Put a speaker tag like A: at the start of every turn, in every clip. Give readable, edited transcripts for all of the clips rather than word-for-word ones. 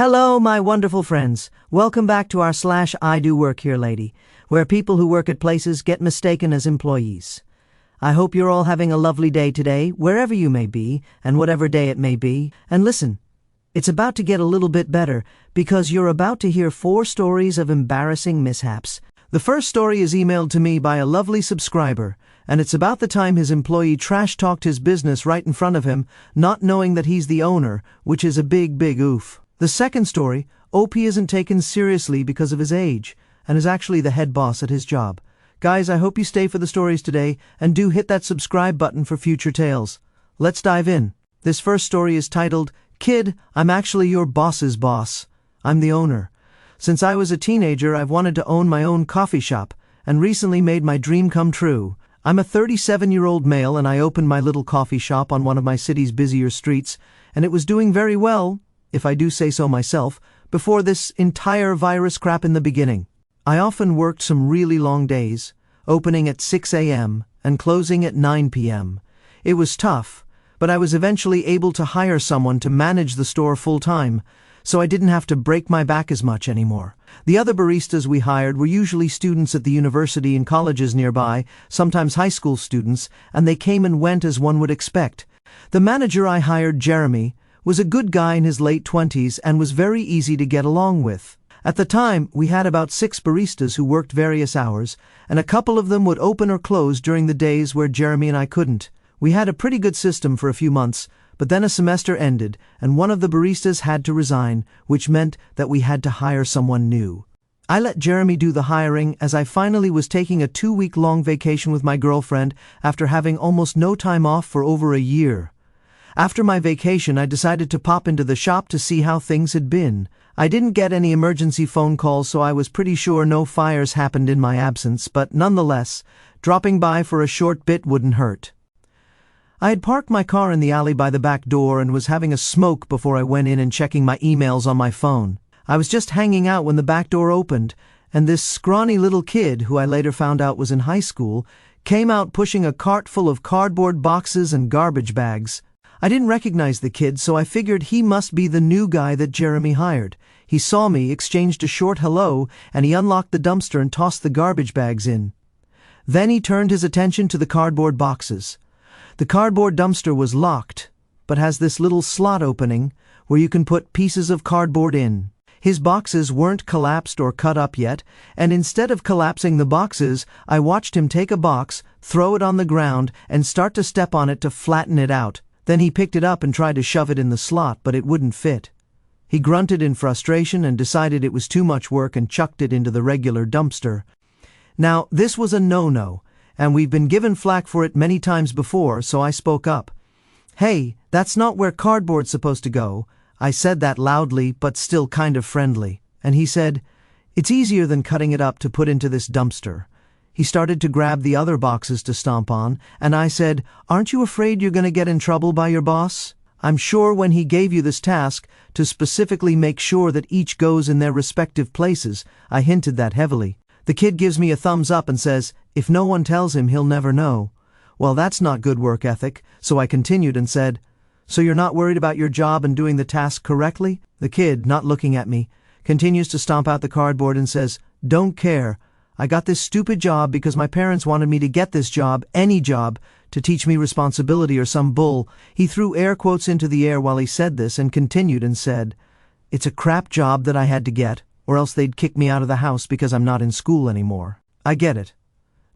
A: Hello, my wonderful friends. Welcome back to our /IDoWorkHereLady, where people who work at places get mistaken as employees. I hope you're all having a lovely day today, wherever you may be, and whatever day it may be. And listen, it's about to get a little bit better, because you're about to hear 4 stories of embarrassing mishaps. The first story is emailed to me by a lovely subscriber, and it's about the time his employee trash-talked his business right in front of him, not knowing that he's the owner, which is a big oof. The second story, OP isn't taken seriously because of his age, and is actually the head boss at his job. Guys, I hope you stay for the stories today, and do hit that subscribe button for future tales. Let's dive in. This first story is titled, Kid, I'm actually your boss's boss. I'm the owner. Since I was a teenager, I've wanted to own my own coffee shop, and recently made my dream come true. I'm a 37-year-old male, and I opened my little coffee shop on one of my city's busier streets, and it was doing very well, if I do say so myself, before this entire virus crap in the beginning. I often worked some really long days, opening at 6 a.m. and closing at 9 p.m. It was tough, but I was eventually able to hire someone to manage the store full-time, so I didn't have to break my back as much anymore. The other baristas we hired were usually students at the university and colleges nearby, sometimes high school students, and they came and went as one would expect. The manager I hired, Jeremy, was a good guy in his late 20s and was very easy to get along with. At the time, we had about 6 baristas who worked various hours, and a couple of them would open or close during the days where Jeremy and I couldn't. We had a pretty good system for a few months, but then a semester ended, and one of the baristas had to resign, which meant that we had to hire someone new. I let Jeremy do the hiring, as I finally was taking a 2-week-long vacation with my girlfriend after having almost no time off for over a year. After my vacation, I decided to pop into the shop to see how things had been. I didn't get any emergency phone calls, so I was pretty sure no fires happened in my absence, but nonetheless, dropping by for a short bit wouldn't hurt. I had parked my car in the alley by the back door and was having a smoke before I went in and checking my emails on my phone. I was just hanging out when the back door opened, and this scrawny little kid, who I later found out was in high school, came out pushing a cart full of cardboard boxes and garbage bags. I didn't recognize the kid, so I figured he must be the new guy that Jeremy hired. He saw me, exchanged a short hello, and he unlocked the dumpster and tossed the garbage bags in. Then he turned his attention to the cardboard boxes. The cardboard dumpster was locked, but has this little slot opening where you can put pieces of cardboard in. His boxes weren't collapsed or cut up yet, and instead of collapsing the boxes, I watched him take a box, throw it on the ground, and start to step on it to flatten it out. Then he picked it up and tried to shove it in the slot, but it wouldn't fit. He grunted in frustration and decided it was too much work and chucked it into the regular dumpster. Now, this was a no-no, and we've been given flack for it many times before, so I spoke up. Hey, that's not where cardboard's supposed to go. I said that loudly, but still kind of friendly. And he said, it's easier than cutting it up to put into this dumpster. He started to grab the other boxes to stomp on, and I said, aren't you afraid you're going to get in trouble by your boss? I'm sure when he gave you this task to specifically make sure that each goes in their respective places, I hinted that heavily. The kid gives me a thumbs up and says, if no one tells him, he'll never know. Well, that's not good work ethic, so I continued and said, so you're not worried about your job and doing the task correctly? The kid, not looking at me, continues to stomp out the cardboard and says, don't care. I got this stupid job because my parents wanted me to get this job, any job, to teach me responsibility or some bull. He threw air quotes into the air while he said this and continued and said, it's a crap job that I had to get, or else they'd kick me out of the house because I'm not in school anymore. I get it.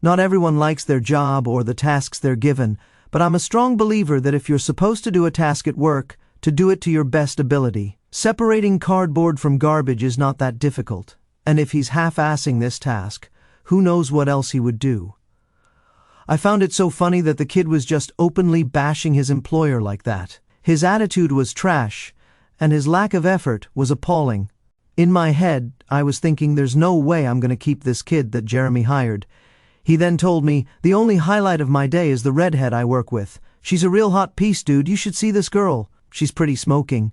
A: Not everyone likes their job or the tasks they're given, but I'm a strong believer that if you're supposed to do a task at work, to do it to your best ability. Separating cardboard from garbage is not that difficult, and if he's half-assing this task, who knows what else he would do. I found it so funny that the kid was just openly bashing his employer like that. His attitude was trash, and his lack of effort was appalling. In my head, I was thinking there's no way I'm going to keep this kid that Jeremy hired. He then told me, the only highlight of my day is the redhead I work with. She's a real hot piece, dude. You should see this girl. She's pretty smoking.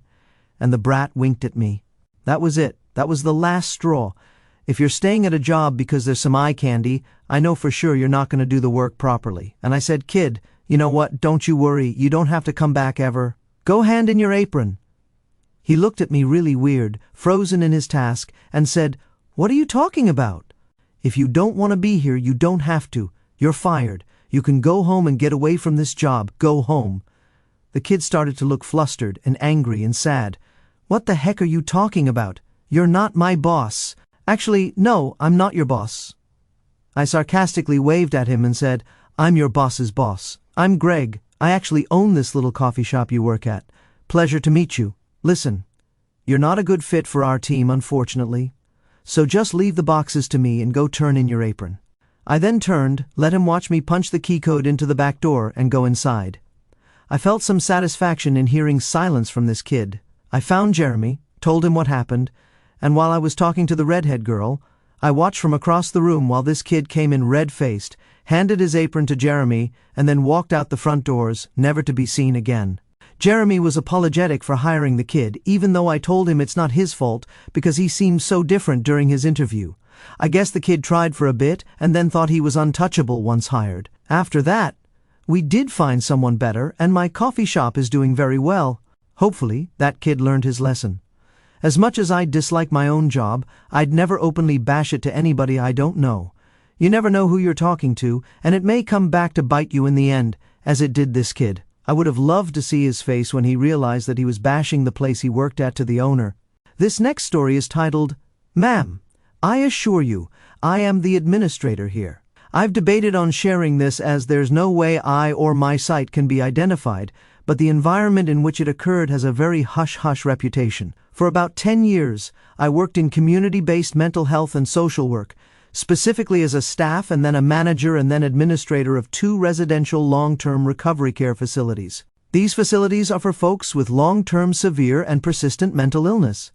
A: And the brat winked at me. That was it. That was the last straw. If you're staying at a job because there's some eye candy, I know for sure you're not going to do the work properly. And I said, kid, you know what? Don't you worry. You don't have to come back ever. Go hand in your apron. He looked at me really weird, frozen in his task, and said, "What are you talking about? If you don't want to be here, you don't have to. You're fired. You can go home and get away from this job. Go home." The kid started to look flustered and angry and sad. "What the heck are you talking about? You're not my boss. Actually, no, I'm not your boss." I sarcastically waved at him and said, "I'm your boss's boss. I'm Greg. I actually own this little coffee shop you work at. Pleasure to meet you. Listen, you're not a good fit for our team, unfortunately. So just leave the boxes to me and go turn in your apron." I then turned, let him watch me punch the key code into the back door and go inside. I felt some satisfaction in hearing silence from this kid. I found Jeremy, told him what happened, and while I was talking to the redhead girl, I watched from across the room while this kid came in red-faced, handed his apron to Jeremy, and then walked out the front doors, never to be seen again. Jeremy was apologetic for hiring the kid, even though I told him it's not his fault because he seemed so different during his interview. I guess the kid tried for a bit and then thought he was untouchable once hired. After that, we did find someone better, and my coffee shop is doing very well. Hopefully, that kid learned his lesson. As much as I dislike my own job, I'd never openly bash it to anybody I don't know. You never know who you're talking to, and it may come back to bite you in the end, as it did this kid. I would have loved to see his face when he realized that he was bashing the place he worked at to the owner. This next story is titled, "Ma'am, I assure you, I am the administrator here." I've debated on sharing this as there's no way I or my site can be identified, but the environment in which it occurred has a very hush-hush reputation. For about 10 years, I worked in community-based mental health and social work, specifically as a staff and then a manager and then administrator of 2 residential long-term recovery care facilities. These facilities are for folks with long-term severe and persistent mental illness.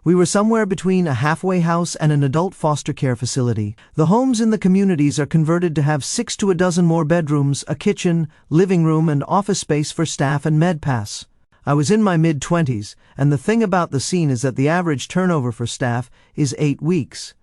A: We were somewhere between a halfway house and an adult foster care facility. The homes in the communities are converted to have 6 to a dozen more bedrooms, a kitchen, living room, and office space for staff and med pass. I was in my mid-20s, and the thing about the scene is that the average turnover for staff is 8 weeks.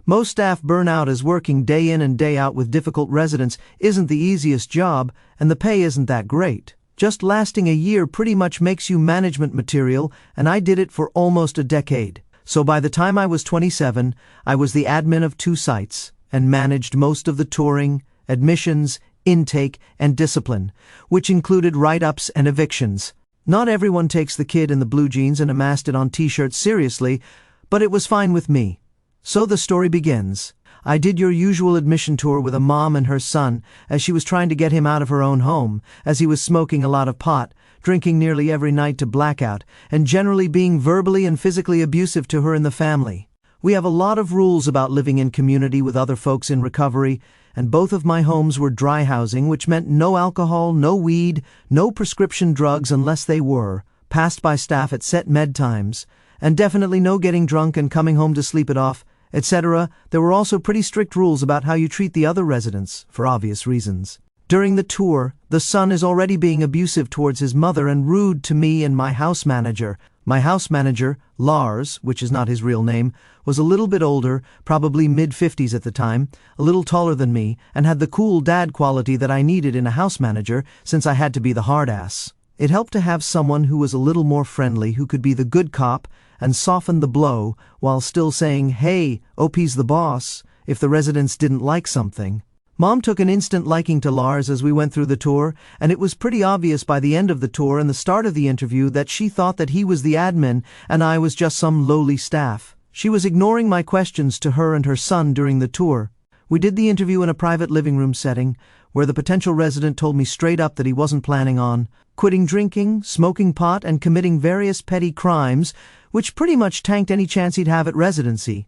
A: Most staff burn out as working day in and day out with difficult residents isn't the easiest job, and the pay isn't that great. Just lasting a year pretty much makes you management material, and I did it for almost a decade. So by the time I was 27, I was the admin of 2 sites, and managed most of the touring, admissions, intake, and discipline, which included write-ups and evictions. Not everyone takes the kid in the blue jeans and a mastodon t-shirt seriously, but it was fine with me. So the story begins. I did your usual admission tour with a mom and her son as she was trying to get him out of her own home, as he was smoking a lot of pot, drinking nearly every night to blackout, and generally being verbally and physically abusive to her and the family. We have a lot of rules about living in community with other folks in recovery, and both of my homes were dry housing, which meant no alcohol, no weed, no prescription drugs unless they were passed by staff at set med times, and definitely no getting drunk and coming home to sleep it off, etc. There were also pretty strict rules about how you treat the other residents, for obvious reasons. During the tour, the son is already being abusive towards his mother and rude to me and my house manager. My house manager, Lars, which is not his real name, was a little bit older, probably mid-50s at the time, a little taller than me, and had the cool dad quality that I needed in a house manager since I had to be the hard ass. It helped to have someone who was a little more friendly, who could be the good cop and soften the blow while still saying, "Hey, OP's the boss," if the residents didn't like something. Mom took an instant liking to Lars as we went through the tour, and it was pretty obvious by the end of the tour and the start of the interview that she thought that he was the admin and I was just some lowly staff. She was ignoring my questions to her and her son during the tour. We did the interview in a private living room setting, where the potential resident told me straight up that he wasn't planning on quitting drinking, smoking pot, and committing various petty crimes, which pretty much tanked any chance he'd have at residency.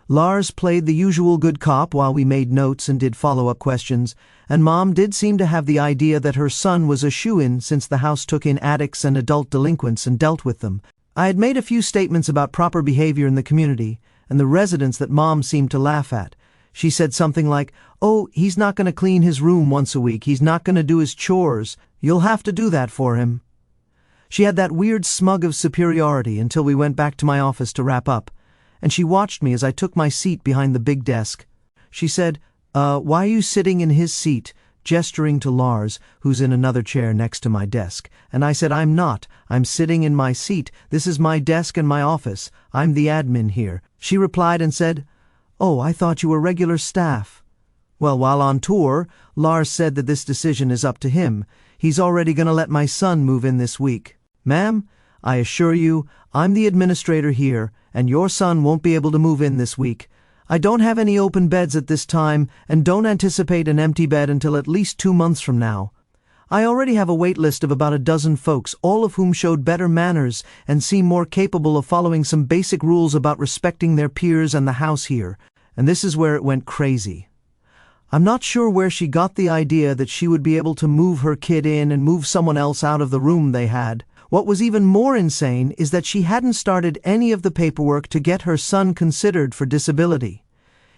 A: Lars played the usual good cop while we made notes and did follow-up questions, and Mom did seem to have the idea that her son was a shoo-in since the house took in addicts and adult delinquents and dealt with them. I had made a few statements about proper behavior in the community, and the residents that Mom seemed to laugh at. She said something like, "Oh, he's not going to clean his room once a week, he's not going to do his chores, you'll have to do that for him." She had that weird smug of superiority until we went back to my office to wrap up, and she watched me as I took my seat behind the big desk. She said, why are you sitting in his seat? gesturing to Lars, who's in another chair next to my desk, and I said, "I'm not. I'm sitting in my seat. This is my desk and my office. I'm the admin here." She replied and said, "Oh, I thought you were regular staff." Well, while on tour, Lars said that this decision is up to him. He's already going to let my son move in this week. Ma'am, I assure you, I'm the administrator here, and your son won't be able to move in this week. I don't have any open beds at this time, and don't anticipate an empty bed until at least 2 months from now. I already have a wait list of about a dozen folks, all of whom showed better manners and seem more capable of following some basic rules about respecting their peers and the house here. And this is where it went crazy. I'm not sure where she got the idea that she would be able to move her kid in and move someone else out of the room they had. What was even more insane is that she hadn't started any of the paperwork to get her son considered for disability.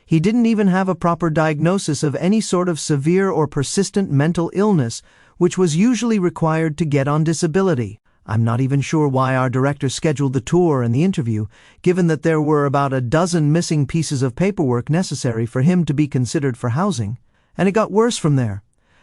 A: He didn't even have a proper diagnosis of any sort of severe or persistent mental illness, which was usually required to get on disability. I'm not even sure why our director scheduled the tour and the interview, given that there were about a dozen missing pieces of paperwork necessary for him to be considered for housing. And it got worse from there.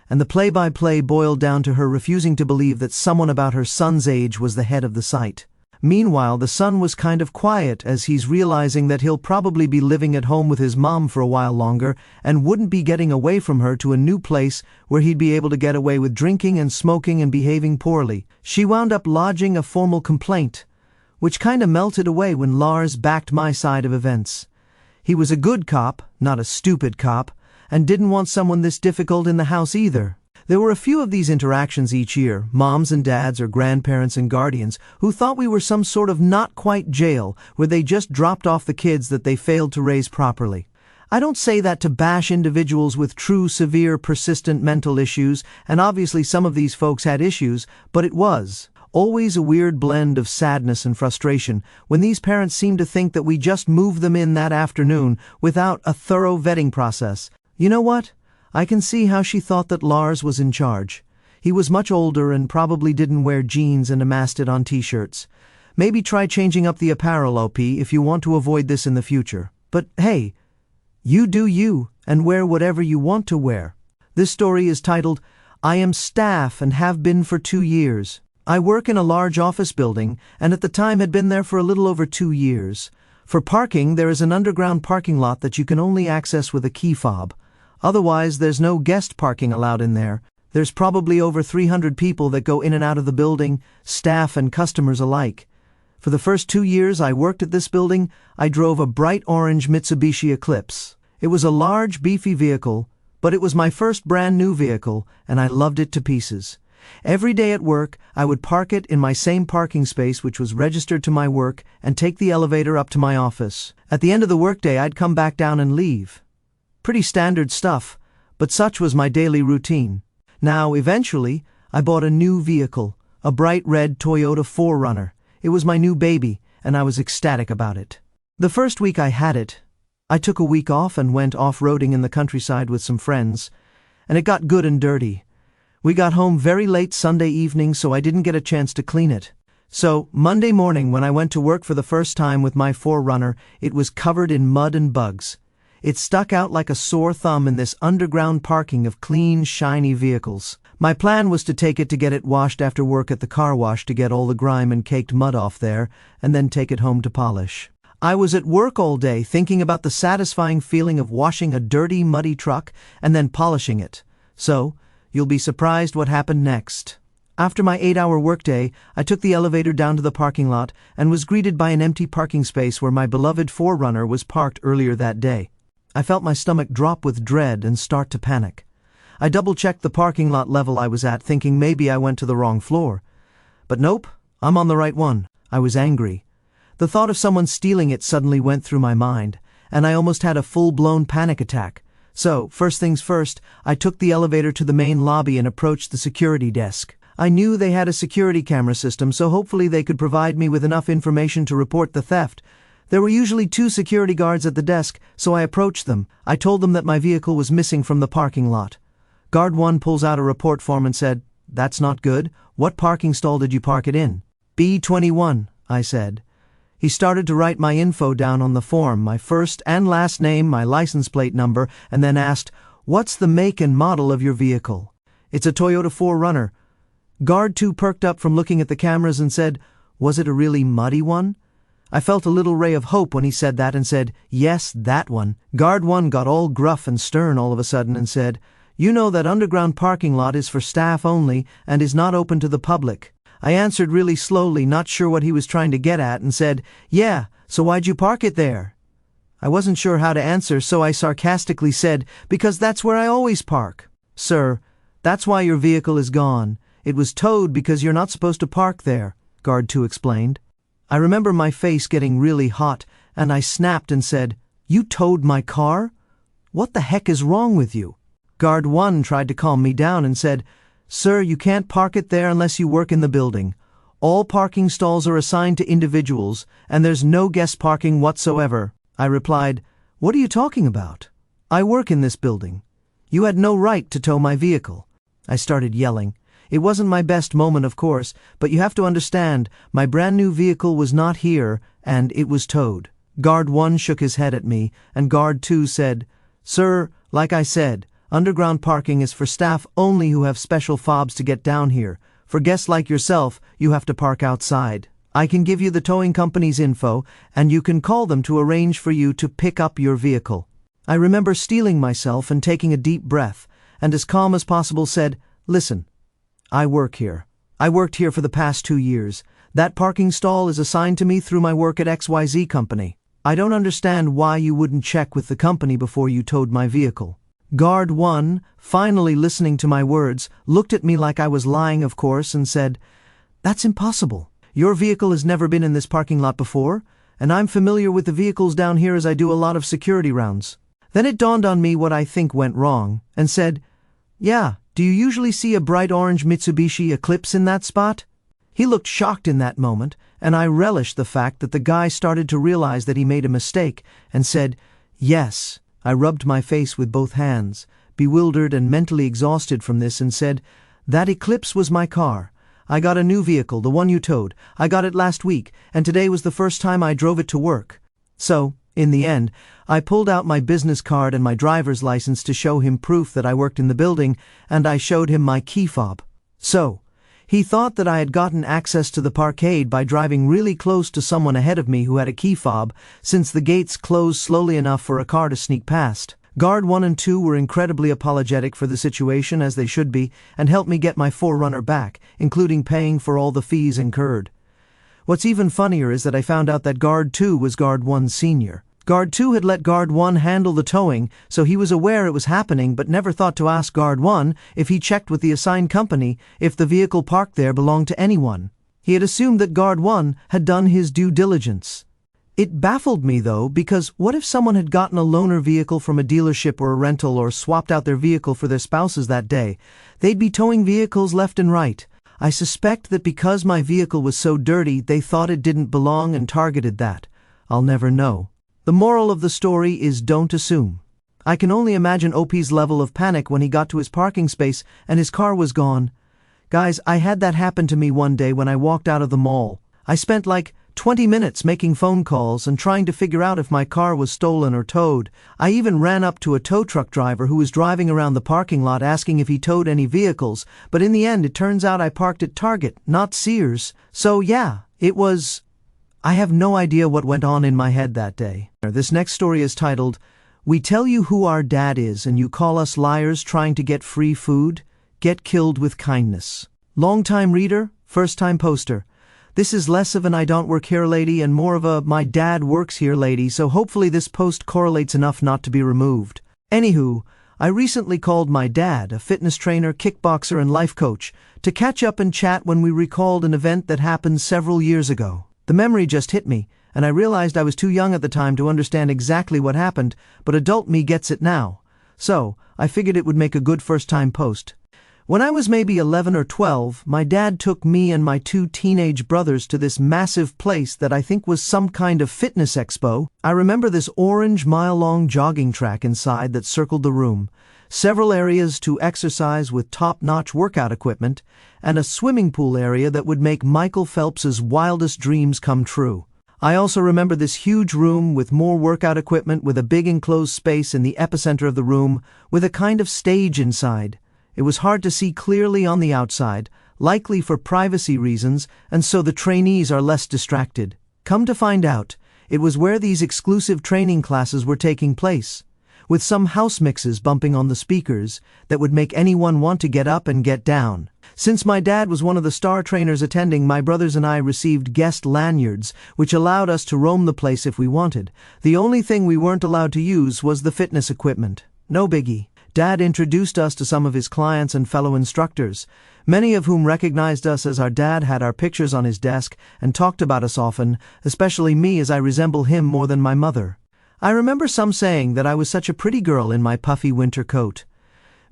A: And the play-by-play boiled down to her refusing to believe that someone about her son's age was the head of the site. Meanwhile, the son was kind of quiet as he's realizing that he'll probably be living at home with his mom for a while longer and wouldn't be getting away from her to a new place where he'd be able to get away with drinking and smoking and behaving poorly. She wound up lodging a formal complaint, which kind of melted away when Lars backed my side of events. He was a good cop, not a stupid cop, and didn't want someone this difficult in the house either. There were a few of these interactions each year, moms and dads or grandparents and guardians who thought we were some sort of not-quite jail where they just dropped off the kids that they failed to raise properly. I don't say that to bash individuals with true, severe, persistent mental issues, and obviously some of these folks had issues, but it was always a weird blend of sadness and frustration when these parents seemed to think that we just moved them in that afternoon without a thorough vetting process. You know what? I can see how she thought that Lars was in charge. He was much older and probably didn't wear jeans and amassed it on t-shirts. Maybe try changing up the apparel, OP, if you want to avoid this in the future. But hey, you do you and wear whatever you want to wear. This story is titled, "I am staff and have been for 2 years. I work in a large office building and at the time had been there for a little over 2 years. For parking, there is an underground parking lot that you can only access with a key fob. Otherwise, there's no guest parking allowed in there. There's probably over 300 people that go in and out of the building, staff and customers alike. For the first 2 years I worked at this building, I drove a bright orange Mitsubishi Eclipse. It was a large, beefy vehicle, but it was my first brand new vehicle, and I loved it to pieces. Every day at work, I would park it in my same parking space which was registered to my work and take the elevator up to my office. At the end of the workday, I'd come back down and leave. Pretty standard stuff, but such was my daily routine. Now, eventually, I bought a new vehicle, a bright red Toyota 4Runner. It was my new baby, and I was ecstatic about it. The first week I had it, I took a week off and went off-roading in the countryside with some friends, and it got good and dirty. We got home very late Sunday evening, so I didn't get a chance to clean it. So, Monday morning when I went to work for the first time with my 4Runner, it was covered in mud and bugs. It stuck out like a sore thumb in this underground parking of clean, shiny vehicles. My plan was to take it to get it washed after work at the car wash to get all the grime and caked mud off there, and then take it home to polish. I was at work all day thinking about the satisfying feeling of washing a dirty, muddy truck and then polishing it. So, you'll be surprised what happened next. After my 8-hour workday, I took the elevator down to the parking lot and was greeted by an empty parking space where my beloved 4Runner was parked earlier that day. I felt my stomach drop with dread and start to panic. I double-checked the parking lot level I was at, thinking maybe I went to the wrong floor. But nope, I'm on the right one. I was angry. The thought of someone stealing it suddenly went through my mind, and I almost had a full-blown panic attack. So, first things first, I took the elevator to the main lobby and approached the security desk. I knew they had a security camera system, so hopefully they could provide me with enough information to report the theft. There were usually 2 security guards at the desk, so I approached them. I told them that my vehicle was missing from the parking lot. Guard 1 pulls out a report form and said, "That's not good. What parking stall did you park it in?" "B21, I said. He started to write my info down on the form, my first and last name, my license plate number, and then asked, "What's the make and model of your vehicle?" "It's a Toyota 4Runner." Guard 2 perked up from looking at the cameras and said, "Was it a really muddy one?" I felt a little ray of hope when he said that and said, "Yes, that one." Guard 1 got all gruff and stern all of a sudden and said, "You know that underground parking lot is for staff only and is not open to the public." I answered really slowly, not sure what he was trying to get at, and said, "Yeah, so why'd you park it there?" I wasn't sure how to answer, so I sarcastically said, "Because that's where I always park." "Sir, that's why your vehicle is gone. It was towed because you're not supposed to park there," Guard 2 explained. I remember my face getting really hot, and I snapped and said, "You towed my car? What the heck is wrong with you?" Guard 1 tried to calm me down and said, "Sir, you can't park it there unless you work in the building. All parking stalls are assigned to individuals, and there's no guest parking whatsoever." I replied, "What are you talking about? I work in this building. You had no right to tow my vehicle." I started yelling. It wasn't my best moment, of course, but you have to understand, my brand new vehicle was not here, and it was towed. Guard 1 shook his head at me, and Guard 2 said, "Sir, like I said, underground parking is for staff only who have special fobs to get down here. For guests like yourself, you have to park outside. I can give you the towing company's info, and you can call them to arrange for you to pick up your vehicle." I remember steeling myself and taking a deep breath, and as calm as possible said, "Listen, I work here. I worked here for the past 2 years. That parking stall is assigned to me through my work at XYZ Company. I don't understand why you wouldn't check with the company before you towed my vehicle." Guard 1, finally listening to my words, looked at me like I was lying, of course, and said, "That's impossible. Your vehicle has never been in this parking lot before, and I'm familiar with the vehicles down here as I do a lot of security rounds." Then it dawned on me what I think went wrong, and said, "Yeah, do you usually see a bright orange Mitsubishi Eclipse in that spot?" He looked shocked in that moment, and I relished the fact that the guy started to realize that he made a mistake, and said, "Yes." I rubbed my face with both hands, bewildered and mentally exhausted from this, and said, "That Eclipse was my car. I got a new vehicle, the one you towed. I got it last week, and today was the first time I drove it to work." So, in the end, I pulled out my business card and my driver's license to show him proof that I worked in the building, and I showed him my key fob. So, he thought that I had gotten access to the parkade by driving really close to someone ahead of me who had a key fob, since the gates closed slowly enough for a car to sneak past. Guard 1 and 2 were incredibly apologetic for the situation, as they should be, and helped me get my 4Runner back, including paying for all the fees incurred. What's even funnier is that I found out that Guard 2 was Guard 1's senior. Guard 2 had let Guard 1 handle the towing, so he was aware it was happening but never thought to ask Guard 1 if he checked with the assigned company if the vehicle parked there belonged to anyone. He had assumed that Guard 1 had done his due diligence. It baffled me, though, because what if someone had gotten a loaner vehicle from a dealership or a rental or swapped out their vehicle for their spouses that day? They'd be towing vehicles left and right. I suspect that because my vehicle was so dirty, they thought it didn't belong and targeted that. I'll never know. The moral of the story is don't assume. I can only imagine OP's level of panic when he got to his parking space and his car was gone. Guys, I had that happen to me one day when I walked out of the mall. I spent like 20 minutes making phone calls and trying to figure out if my car was stolen or towed. I even ran up to a tow truck driver who was driving around the parking lot asking if he towed any vehicles, but in the end it turns out I parked at Target, not Sears. So yeah, I have no idea what went on in my head that day. This next story is titled, "We Tell You Who Our Dad Is and You Call Us Liars Trying to Get Free Food? Get Killed with Kindness." Long-time reader, first-time poster. This is less of an I don't work here lady and more of a my dad works here lady, so hopefully this post correlates enough not to be removed. Anywho, I recently called my dad, a fitness trainer, kickboxer, and life coach, to catch up and chat when we recalled an event that happened several years ago. The memory just hit me, and I realized I was too young at the time to understand exactly what happened, but adult me gets it now. So, I figured it would make a good first-time post. When I was maybe 11 or 12, my dad took me and my 2 teenage brothers to this massive place that I think was some kind of fitness expo. I remember this orange mile-long jogging track inside that circled the room, several areas to exercise with top-notch workout equipment, and a swimming pool area that would make Michael Phelps's wildest dreams come true. I also remember this huge room with more workout equipment with a big enclosed space in the epicenter of the room with a kind of stage inside. It was hard to see clearly on the outside, likely for privacy reasons, and so the trainees are less distracted. Come to find out, it was where these exclusive training classes were taking place, with some house mixes bumping on the speakers that would make anyone want to get up and get down. Since my dad was one of the star trainers attending, my brothers and I received guest lanyards, which allowed us to roam the place if we wanted. The only thing we weren't allowed to use was the fitness equipment. No biggie. Dad introduced us to some of his clients and fellow instructors, many of whom recognized us as our dad had our pictures on his desk and talked about us often, especially me as I resemble him more than my mother. I remember some saying that I was such a pretty girl in my puffy winter coat.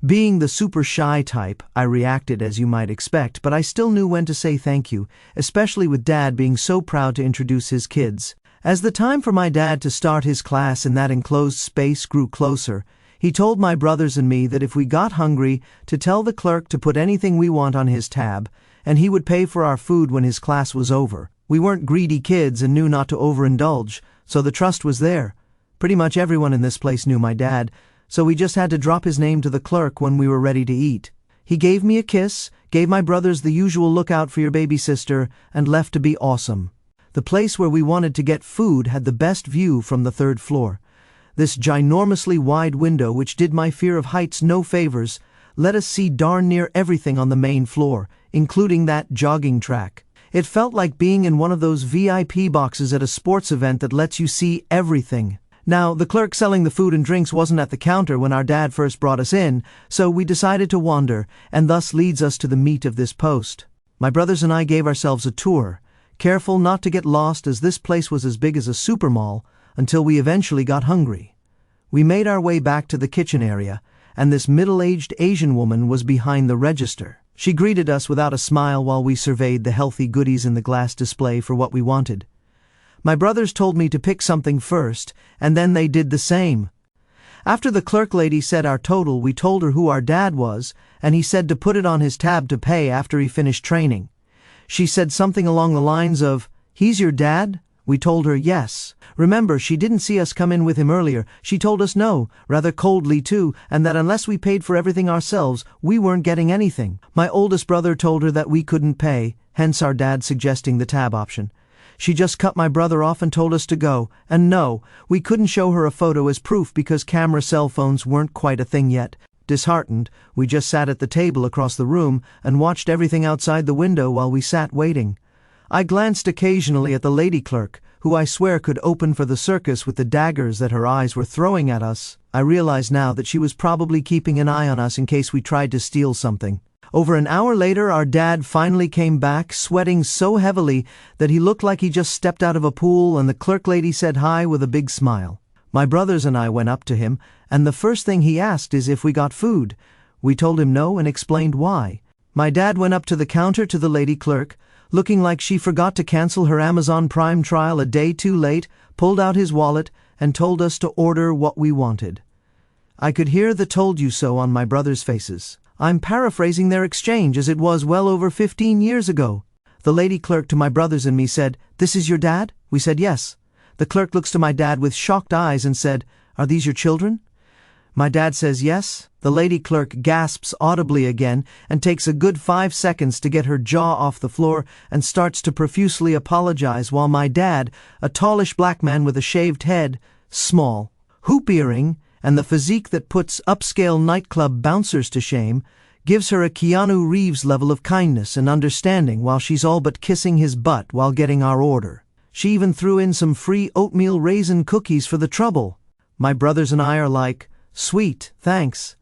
A: Being the super shy type, I reacted as you might expect, but I still knew when to say thank you, especially with Dad being so proud to introduce his kids. As the time for my dad to start his class in that enclosed space grew closer, he told my brothers and me that if we got hungry, to tell the clerk to put anything we want on his tab, and he would pay for our food when his class was over. We weren't greedy kids and knew not to overindulge, so the trust was there. Pretty much everyone in this place knew my dad, so we just had to drop his name to the clerk when we were ready to eat. He gave me a kiss, gave my brothers the usual look out for your baby sister, and left to be awesome. The place where we wanted to get food had the best view from the 3rd floor. This ginormously wide window, which did my fear of heights no favors, let us see darn near everything on the main floor, including that jogging track. It felt like being in one of those VIP boxes at a sports event that lets you see everything. Now, the clerk selling the food and drinks wasn't at the counter when our dad first brought us in, so we decided to wander, and thus leads us to the meat of this post. My brothers and I gave ourselves a tour, careful not to get lost as this place was as big as a super mall, until we eventually got hungry. We made our way back to the kitchen area, and this middle-aged Asian woman was behind the register. She greeted us without a smile while we surveyed the healthy goodies in the glass display for what we wanted. My brothers told me to pick something first, and then they did the same. After the clerk lady said our total, we told her who our dad was, and he said to put it on his tab to pay after he finished training. She said something along the lines of, "He's your dad?" We told her yes. Remember, she didn't see us come in with him earlier. She told us no, rather coldly too, and that unless we paid for everything ourselves, we weren't getting anything. My oldest brother told her that we couldn't pay, hence our dad suggesting the tab option. She just cut my brother off and told us to go, and no, we couldn't show her a photo as proof because camera cell phones weren't quite a thing yet. Disheartened, we just sat at the table across the room and watched everything outside the window while we sat waiting. I glanced occasionally at the lady clerk, who I swear could open for the circus with the daggers that her eyes were throwing at us. I realize now that she was probably keeping an eye on us in case we tried to steal something. Over an hour later, our dad finally came back, sweating so heavily that he looked like he just stepped out of a pool, and the clerk lady said hi with a big smile. My brothers and I went up to him, and the first thing he asked is if we got food. We told him no and explained why. My dad went up to the counter to the lady clerk, looking like she forgot to cancel her Amazon Prime trial a day too late, pulled out his wallet, and told us to order what we wanted. I could hear the "told you so" on my brothers' faces. I'm paraphrasing their exchange as it was well over 15 years ago. The lady clerk to my brothers and me said, "This is your dad?" We said yes. The clerk looks to my dad with shocked eyes and said, "Are these your children?" My dad says yes. The lady clerk gasps audibly again and takes a good 5 seconds to get her jaw off the floor and starts to profusely apologize while my dad, a tallish black man with a shaved head, small, hoop earring, and the physique that puts upscale nightclub bouncers to shame, gives her a Keanu Reeves level of kindness and understanding while she's all but kissing his butt while getting our order. She even threw in some free oatmeal raisin cookies for the trouble. My brothers and I are like, "Sweet, thanks."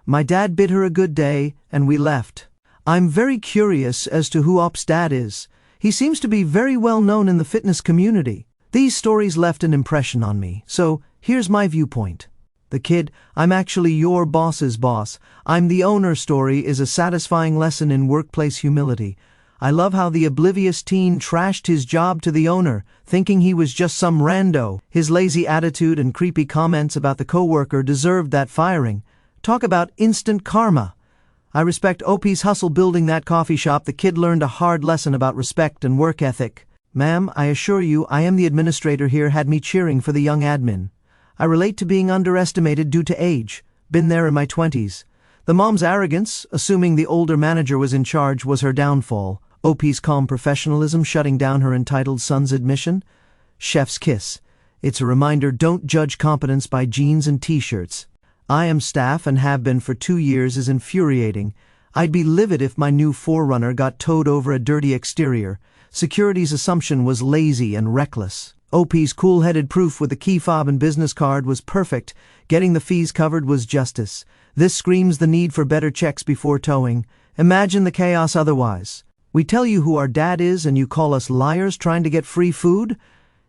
A: My dad bid her a good day, and we left. I'm very curious as to who Op's dad is. He seems to be very well known in the fitness community. These stories left an impression on me, so here's my viewpoint. The kid, "I'm actually your boss's boss, I'm the owner" story is a satisfying lesson in workplace humility. I love how the oblivious teen trashed his job to the owner, thinking he was just some rando. His lazy attitude and creepy comments about the coworker deserved that firing. Talk about instant karma. I respect OP's hustle building that coffee shop. The kid learned a hard lesson about respect and work ethic. Ma'am, I assure you, I am the administrator here had me cheering for the young admin. I relate to being underestimated due to age. Been there in my 20s. The mom's arrogance, assuming the older manager was in charge, was her downfall. OP's calm professionalism shutting down her entitled son's admission. Chef's kiss. It's a reminder, don't judge competence by jeans and t-shirts. I am staff and have been for 2 years is infuriating. I'd be livid if my new Forerunner got towed over a dirty exterior. Security's assumption was lazy and reckless. OP's cool-headed proof with the key fob and business card was perfect. Getting the fees covered was justice. This screams the need for better checks before towing. Imagine the chaos otherwise. We tell you who our dad is and you call us liars trying to get free food?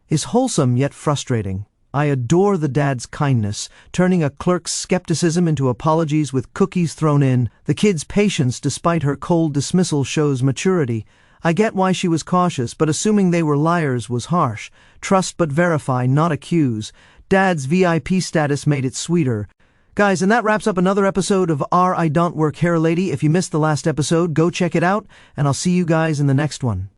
A: Is wholesome yet frustrating. I adore the dad's kindness, turning a clerk's skepticism into apologies with cookies thrown in. The kid's patience despite her cold dismissal shows maturity. I get why she was cautious, but assuming they were liars was harsh. Trust but verify, not accuse. Dad's VIP status made it sweeter. Guys, and that wraps up another episode of our I Don't Work Here Lady. If you missed the last episode, go check it out, and I'll see you guys in the next one.